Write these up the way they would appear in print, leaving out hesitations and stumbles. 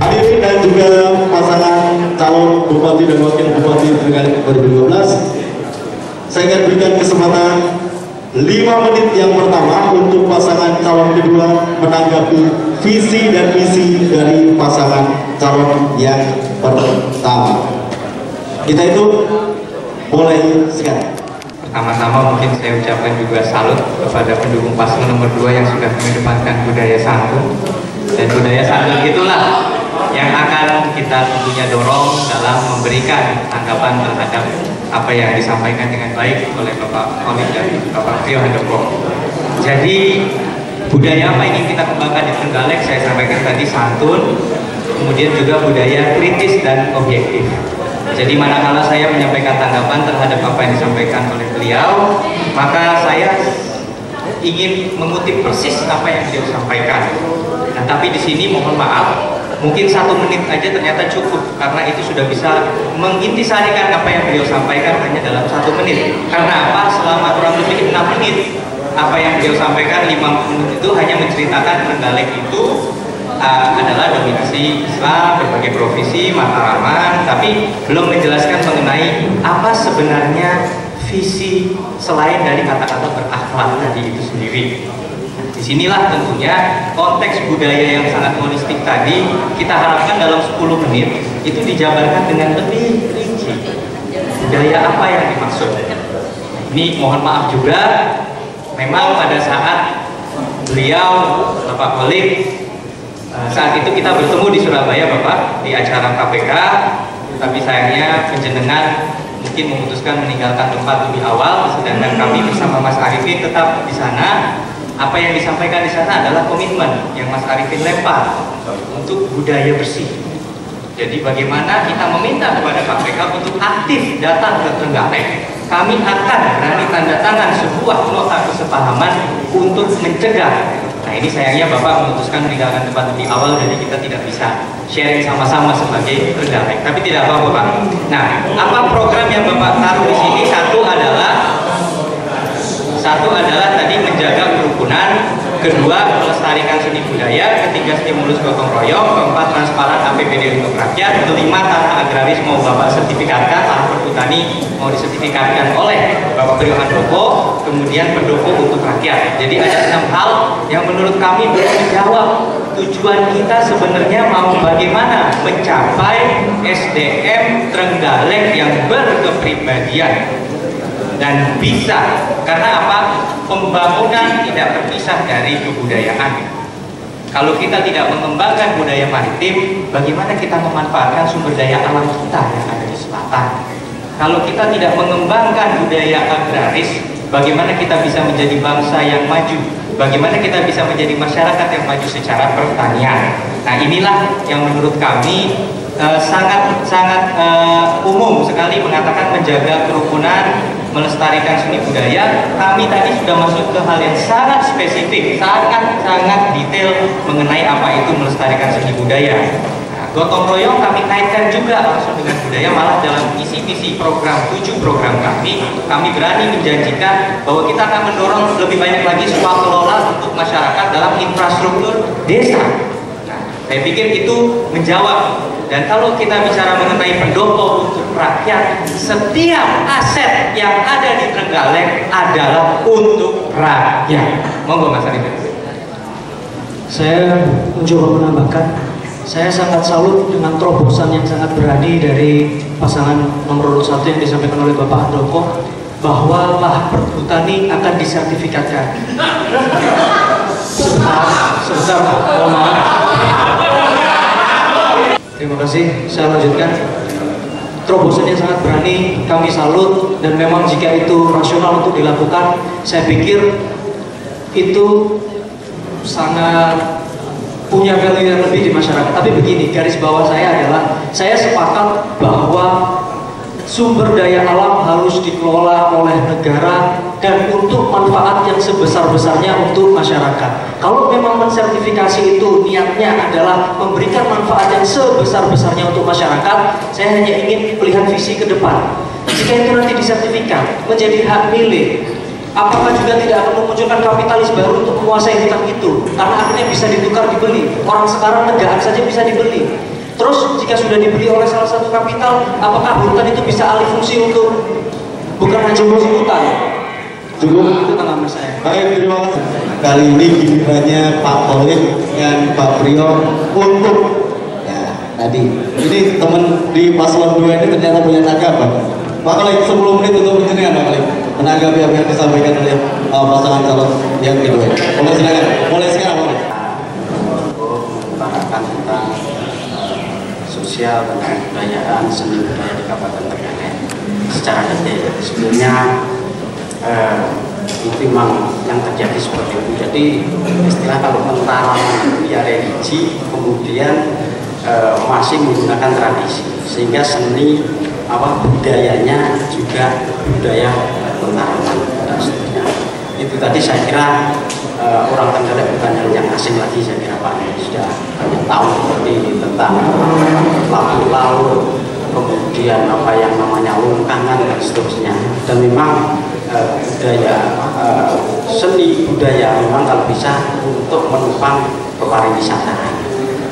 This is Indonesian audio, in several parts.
Hadirin dan juga pasangan calon Bupati dan Wakil Bupati Trenggalek 2012, saya akan berikan kesempatan 5 menit yang pertama untuk pasangan calon kedua menanggapi visi dan misi dari pasangan calon yang pertama. Kita itu mulai sekarang. Pertama-tama mungkin saya ucapkan juga salut kepada pendukung paslon nomor 2 yang sudah mengedepankan budaya santun. Dan budaya santun itulah yang akan kita tentunya dorong dalam memberikan tanggapan terhadap apa yang disampaikan dengan baik oleh Bapak Khalid dan Bapak Trio Handoko. Jadi budaya apa yang ingin kita kembangkan di Trenggalek, saya sampaikan tadi santun, kemudian juga budaya kritis dan objektif. Jadi manakala saya menyampaikan tanggapan terhadap apa yang disampaikan oleh beliau, maka saya ingin mengutip persis apa yang beliau sampaikan. Nah, tapi di sini mohon maaf, mungkin 1 menit aja ternyata cukup, karena itu sudah bisa mengintisarikan apa yang beliau sampaikan hanya dalam 1 menit. Karena apa? Selama kurang lebih 6 menit apa yang beliau sampaikan, 5 menit itu hanya menceritakan Trenggalek itu adalah dominasi Islam, berbagai profesi, mataraman, tapi belum menjelaskan mengenai apa sebenarnya visi selain dari kata-kata berakhlak tadi itu sendiri. Disinilah tentunya konteks budaya yang sangat holistik tadi kita harapkan dalam 10 menit itu dijabarkan dengan lebih rinci. Budaya apa yang dimaksud? Ini mohon maaf juga, memang pada saat beliau Bapak Khalid saat itu kita bertemu di Surabaya Bapak di acara KPK, tapi sayangnya penjenengan mungkin memutuskan meninggalkan tempat lebih awal, sedangkan kami bersama Mas Arifin tetap di sana. Apa yang disampaikan di sana adalah komitmen yang Mas Arifin lempar untuk budaya bersih. Jadi bagaimana kita meminta kepada KPK untuk aktif datang ke Trenggalek. Kami akan berani tanda tangan sebuah nota kesepahaman untuk mencegah. Nah, ini sayangnya Bapak memutuskan meninggalkan tempat lebih awal, jadi kita tidak bisa sharing sama-sama sebagai Trenggalek. Tapi tidak apa-apa Pak. Nah, apa program yang Bapak taruh di sini? Satu adalah tadi menjaga kerukunan, kedua melestarikan seni budaya, ketiga stimulus gotong royong, keempat transparan APBD untuk rakyat, kelima tanah agraris mau Bapak sertifikatkan, tanah perhutani mau disertifikatkan oleh Bapak Trio Handoko, kemudian pendopo untuk rakyat. Jadi ada 6 hal yang menurut kami belum menjawab tujuan kita sebenarnya mau bagaimana mencapai SDM Trenggalek yang berkepribadian dan bisa, karena apa? Pembangunan tidak terpisah dari kebudayaan. Kalau kita tidak mengembangkan budaya maritim, bagaimana kita memanfaatkan sumber daya alam kita yang ada di selatan? Kalau kita tidak mengembangkan budaya agraris, bagaimana kita bisa menjadi bangsa yang maju? Bagaimana kita bisa menjadi masyarakat yang maju secara pertanian? Nah, inilah yang menurut kami sangat umum sekali mengatakan menjaga kerukunan, melestarikan seni budaya. Kami tadi sudah masuk ke hal yang sangat spesifik, sangat detail mengenai apa itu melestarikan seni budaya. Nah, gotong royong kami kaitkan juga langsung dengan budaya, malah dalam isi program 7 program kami berani menjanjikan bahwa kita akan mendorong lebih banyak lagi swakelola untuk masyarakat dalam infrastruktur desa. Nah, saya pikir itu menjawab. Dan kalau kita bicara mengenai pendopo untuk rakyat, setiap aset yang ada di Trenggalek adalah untuk rakyat. Monggo Mas Arifin. Saya mencoba menambahkan, saya sangat salut dengan terobosan yang sangat berani dari pasangan nomor 1 yang disampaikan oleh Bapak Handoko, bahwa lahan perhutani akan disertifikatkan. Sebentar, mohon maaf. Terima kasih, saya lanjutkan. Terobosan yang sangat berani, kami salut, dan memang jika itu rasional untuk dilakukan, saya pikir itu sangat punya value yang lebih di masyarakat. Tapi begini, garis bawah saya adalah, saya sepakat bahwa sumber daya alam harus dikelola oleh negara dan untuk manfaat yang sebesar-besarnya untuk masyarakat. Kalau memang mensertifikasi itu niatnya adalah memberikan manfaat yang sebesar-besarnya untuk masyarakat, saya hanya ingin melihat visi ke depan. Jika itu nanti disertifikat menjadi hak milik, apakah juga tidak akan memunculkan kapitalis baru untuk menguasai hutan itu? Karena akhirnya bisa ditukar, dibeli. Orang sekarang negaan saja bisa dibeli. Terus jika sudah dibeli oleh salah satu kapital, apakah hutan itu bisa alih fungsi untuk bukan hanya fungsi hutan? Cukup. Itu tanggapan saya. Baik, terima kasih. Kali ini gilirannya Pak Khalid dan Pak Priyo untuk ya tadi ini teman di paslon 2 ini ternyata punya tanggapan. Pak Khalid 10 menit untuk berjenengan Pak Khalid menanggapi apa yang disampaikan oleh pasangan calon yang kedua. Boleh silakan. Boleh sekarang Pak. Mengutarakan tentang sosial dan kebudayaan seni budaya di Kabupaten Trenggalek secara detail. Sebenarnya itu memang yang terjadi seperti itu. Jadi istilah kalau tentara ya religi, kemudian masih menggunakan tradisi, sehingga seni budayanya juga budaya tentara dan seterusnya. Itu tadi saya kira orang Trenggalek bukan hal yang asing lagi, saya kira Pak sudah banyak tahu seperti tentang lampu laut, kemudian apa yang namanya lungkangan dan seterusnya. Dan memang budaya seni budaya memang kalau bisa untuk menopang pariwisata.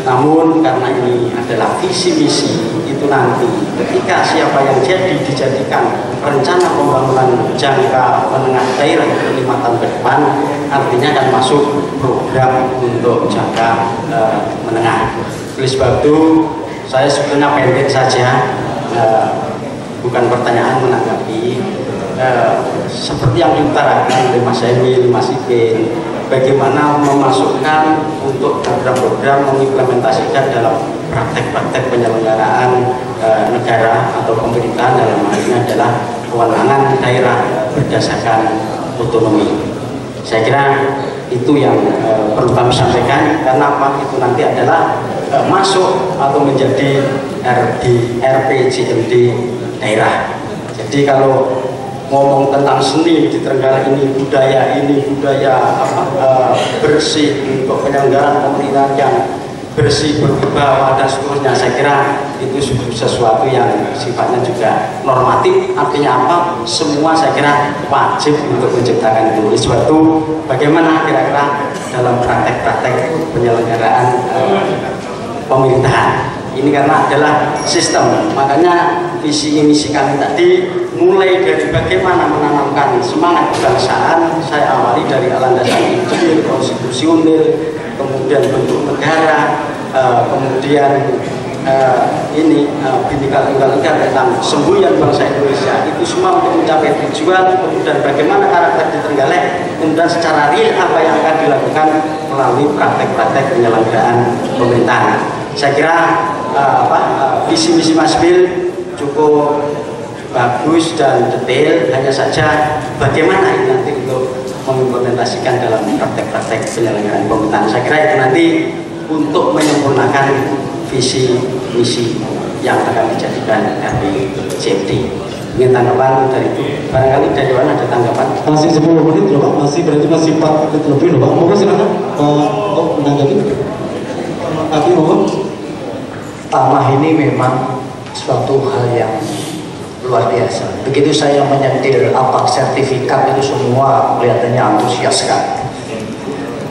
Namun karena ini adalah visi misi, itu nanti ketika siapa yang dijadikan rencana pembangunan jangka menengah daerah 5 tahun ke depan, artinya akan masuk program untuk jangka menengah. Oleh sebab itu saya sebenarnya pendek saja, bukan pertanyaan, menanggapi seperti yang diutarakan oleh Mas Emil, Mas Ipin, bagaimana memasukkan untuk program-program mengimplementasikan dalam praktek-praktek penyelenggaraan negara atau pemerintahan, dalam hal ini adalah kewenangan daerah berdasarkan otonomi. Saya kira itu yang perlu kami sampaikan, karena apa? Itu nanti adalah masuk atau menjadi RPJMD daerah. Jadi kalau ngomong tentang seni di Trenggalek ini budaya bersih untuk penyelenggaraan pemerintahan yang bersih, berwibawa dan seterusnya, saya kira itu sesuatu yang sifatnya juga normatif. Artinya apa? Semua saya kira wajib untuk menciptakan itu. Suatu bagaimana kira-kira dalam praktek-praktek penyelenggaraan pemerintahan ini, karena adalah sistem. Makanya visi misi kami tadi mulai dari bagaimana menanamkan semangat kebangsaan. Saya awali dari landasan ideal, konstitusional, kemudian bentuk negara, kemudian Bhinneka Tunggal Ika tentang semboyan bangsa Indonesia. Itu semua untuk mencapai tujuan. Kemudian bagaimana karakter di Trenggalek, kemudian secara real apa yang akan dilakukan melalui praktek-praktek penyelenggaraan pemerintahan. Saya kira visi misi Mas Bil cukup bagus dan detail, hanya saja bagaimana ini nanti untuk mengimplementasikan dalam praktek-praktek penyelenggaraan pemerintahan. Saya kira itu nanti untuk menyempurnakan visi misi yang akan dijadikan RPJMD. Ingin tanggapan dari itu, barangkali dari mana ada tanggapan? Masih 10 menit loh Pak, berarti masih 4 menit lebih loh Pak. Monggo silakan Pak menanggapi. Tapi monggo. Tanah ini memang suatu hal yang luar biasa. Begitu saya menyentil sertifikat itu, semua kelihatannya antusias sekali.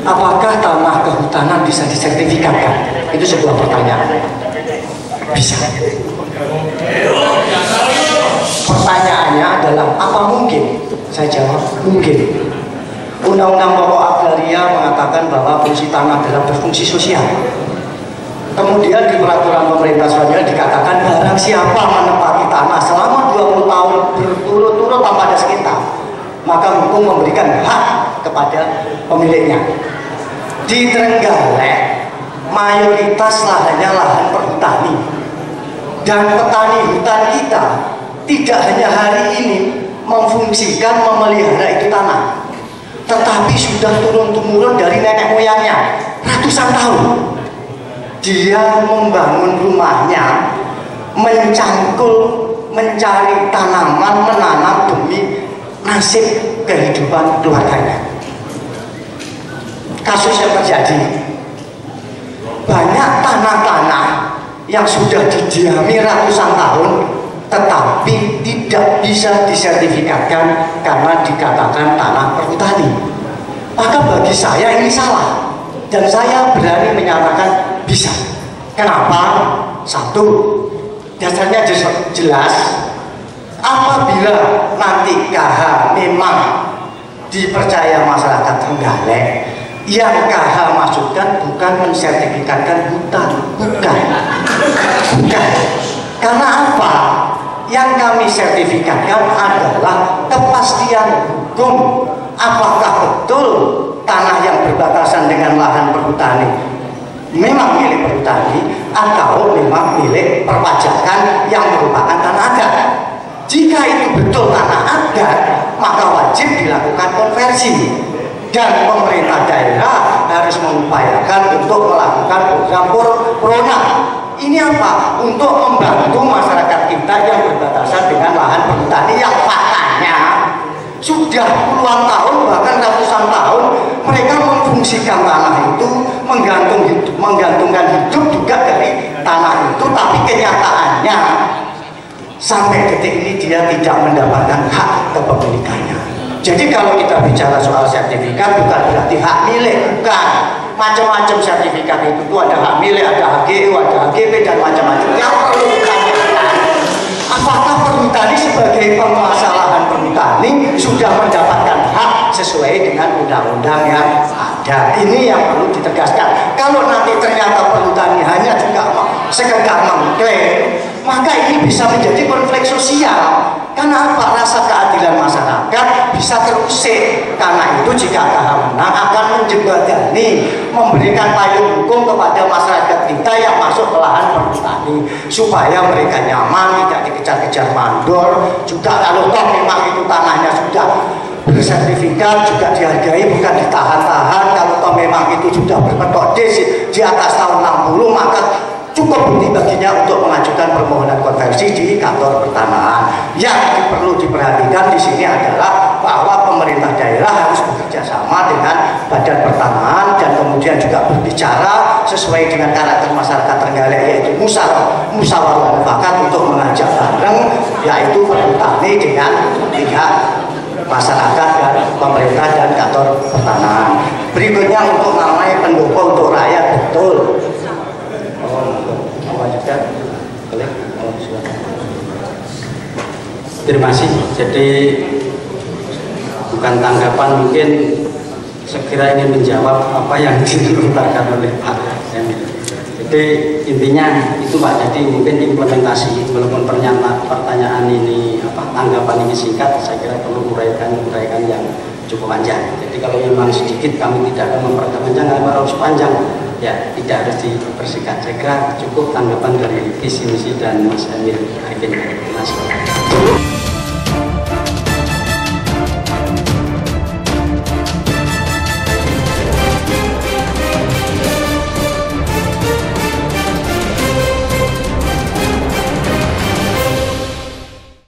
Apakah tanah kehutanan bisa disertifikatkan? Itu sebuah pertanyaan. Bisa. Pertanyaannya adalah apa mungkin? Saya jawab mungkin. Undang-Undang Pokok Agraria mengatakan bahwa fungsi tanah adalah berfungsi sosial. Kemudian di peraturan pemerintah selanjutnya dikatakan barang siapa menempati tanah selama 20 tahun berturut-turut tanpa ada sengketa, maka hukum memberikan hak kepada pemiliknya. Di Trenggalek mayoritas lahannya lahan perhutani, dan petani hutan kita tidak hanya hari ini memfungsikan memelihara itu tanah, tetapi sudah turun-temurun dari nenek moyangnya ratusan tahun. Dia membangun rumahnya, mencangkul, mencari tanaman, menanam demi nasib kehidupan keluarganya. Kasus yang terjadi, banyak tanah-tanah yang sudah didiami ratusan tahun tetapi tidak bisa disertifikatkan karena dikatakan tanah perhutani. Maka bagi saya ini salah, dan saya berani menyatakan bisa. Kenapa? Satu, dasarnya jelas, apabila nanti KH memang dipercaya masyarakat Trenggalek, yang KH masukkan bukan mensertifikatkan hutan, bukan. Karena apa? Yang kami sertifikatkan adalah kepastian hukum. Apakah betul tanah yang berbatasan dengan lahan perhutani memang milik perhutani atau memang milik perpajakan yang merupakan tanah adat? Jika itu betul tanah adat, maka wajib dilakukan konversi. Dan pemerintah daerah harus mengupayakan untuk melakukan program Prona. Ini apa? Untuk membantu masyarakat kita yang berbatasan dengan lahan perhutani yang faktanya sudah puluhan tahun bahkan ratusan tahun mereka memfungsikan tanah itu, menggantungkan hidup juga dari tanah itu, tapi kenyataannya sampai detik ini dia tidak mendapatkan hak kepemilikannya. Jadi kalau kita bicara soal sertifikat bukan berarti hak milik, bukan. Macam-macam sertifikat itu tuh ada hak milik, ada HGU, ada HGP dan macam-macam. Yang perlu ditanyakan, apakah perhutani sebagai penguasa lahan perhutani sudah mendapatkan hak sesuai dengan undang-undang yang ada? Ini yang perlu ditegaskan. Kalau nanti ternyata perhutani hanya juga sekedar mengklaim, maka ini bisa menjadi konflik sosial. Karena apa? Rasa keadilan masyarakat bisa terusik. Karena itu jika KH menang akan menjembatani, memberikan payung hukum kepada masyarakat kita yang masuk ke lahan perhutani supaya mereka nyaman, tidak dikejar-kejar mandor. Juga kalau toh memang itu tanahnya sudah bersertifikat juga dihargai, bukan ditahan-tahan. Kalau toh memang itu sudah berpetok di atas tahun 60, maka cukup bukti baginya untuk mengajukan permohonan konversi di kantor pertanahan. Yang perlu diperhatikan di sini adalah bahwa pemerintah daerah harus bekerja sama dengan Badan Pertanahan dan kemudian juga berbicara sesuai dengan karakter masyarakat Trenggalek, yaitu musyawarah mufakat untuk mengajak bareng, yaitu perhutani dengan pihak masyarakat dan pemerintah dan kantor pertanahan. Berikutnya untuk namanya pendopo untuk rakyat, betul. Terima kasih. Jadi bukan tanggapan, mungkin segera ingin menjawab apa yang dilontarkan oleh Pak Emil. Jadi intinya itu Pak. Jadi mungkin implementasi, walaupun pertanyaan ini tanggapan ini singkat, saya kira perlu uraikan yang cukup panjang. Jadi kalau memang sedikit kami tidak akan memperpanjang, kalau harus panjang ya tidak harus dipersingkat. Saya kira cukup tanggapan dari visi misi dan Mas Emil. Terima kasih.